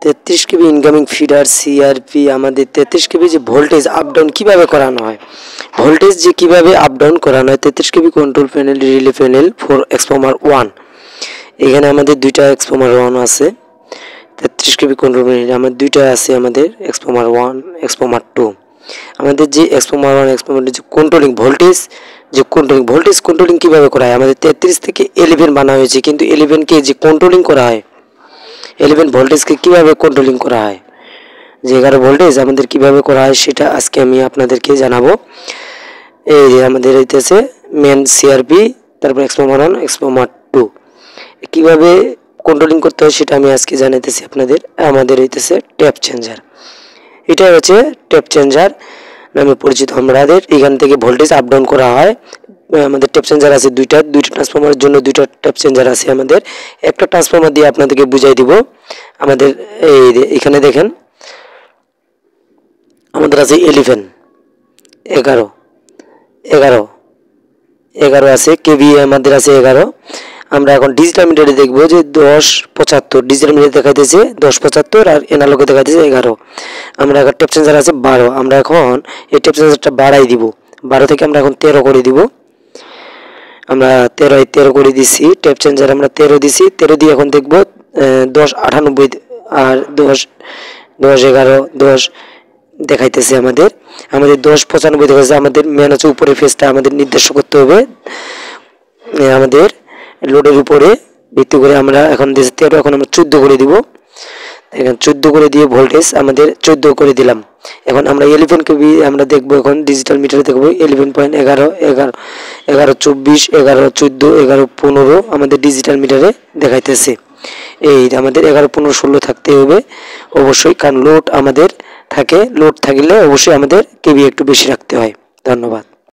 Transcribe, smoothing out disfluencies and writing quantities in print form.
33 কেবি incoming feeder CRP আমাদের 33 কেবি যে voltage up down কিভাবে করানো হয়, ভোল্টেজ যে কিভাবে আপ ডাউন করানো হয় 33 KB control panel relay panel for transformer 1। এখানে আমাদের দুইটা এক্সফর্মার 1 আছে। 33 কেবি কন্ট্রোল প্যানেল আমাদের দুইটা আছে, আমাদের এক্সফর্মার 1 এক্সফর্মার 2। আমাদের যে এক্সফর্মার 1 এক্সফর্মার 2 যে কন্ট্রোলিং ভোল্টেজ, যে ভোল্টেজ কন্ট্রোলিং কিভাবে করা হয়, আমাদের 33 থেকে 11 বানা হয়েছে, কিন্তু 11 কে যে কন্ট্রোলিং করা হয়, 11 ভোল্টেজকে কিভাবে কন্ট্রোলিং করা হয়, যে 11 ভোল্টেজ আমাদের কিভাবে করা হয় সেটা আজকে আমি আপনাদেরকে জানাবো। এই যে আমাদের হইতেছে মেন সিআরপি, তারপর এক্সফর্মার 1 এক্সফর্মার 2 কিভাবে কন্ট্রোলিং করতে হয় সেটা আমি আজকে জানাতেছি আপনাদের। আমাদের হইতেছে ট্যাপ চেঞ্জার, এটা হচ্ছে ট্যাপ চেঞ্জার নামে পরিচিত। আমাদের এখান থেকে ভোল্টেজ আপ ডাউন করা হয়। আমাদের ট্যাপ চেঞ্জার আছে দুইটা ট্রান্সফরমারের জন্য দুইটা ট্যাপ চেঞ্জার আছে আমাদের। একটা ট্রান্সফরমার দিয়ে আপনাদেরকে বুঝাই দিব। আমাদের এই এখানে দেখেন আমাদের আছে 11 আছে কেভি, আমাদের আছে 11। আমরা এখন ডিজিটাল মিটারে দেখবো যে 1075 ডিজিটাল মিটারে দেখাইতেছে 1075 আর এনালগে দেখাইতেছে 11। আমরা এখন ট্যাপ চেঞ্জার আছে 12, আমরা এখন এই ট্যাপ চেঞ্জারটা বাড়াই দিব। 12 থেকে আমরা এখন 13 করে দিব। আমরা 13 করে দিছি, ট্যাপ চেঞ্জার আমরা 13 দিছি। 13 দিয়ে এখন দেখবো 1098 আর 10 দেখাইতেছে আমাদের 1095 দেখাইতেছে। আমাদের মেন হচ্ছে উপরে ফেসটা আমাদের নির্দেশ করতে হবে আমাদের লোডের উপরে ভিত্তি করে। আমরা এখন 13, এখন আমরা 14 করে দিব। এখন 14 করে দিয়ে ভোল্টেজ আমাদের 14 করে দিলাম। এখন আমরা 11 কেবি আমরা দেখবো, এখন ডিজিটাল মিটারে দেখবো 11.11 11 24 11 14 11 15 আমাদের ডিজিটাল মিটারে দেখাইতেছে। এই আমাদের 11 15 16 থাকতে হবে অবশ্যই, কারণ লোড আমাদের থাকে, লোড থাকলে অবশ্যই আমাদের কেবি একটু বেশি রাখতে হয়। ধন্যবাদ।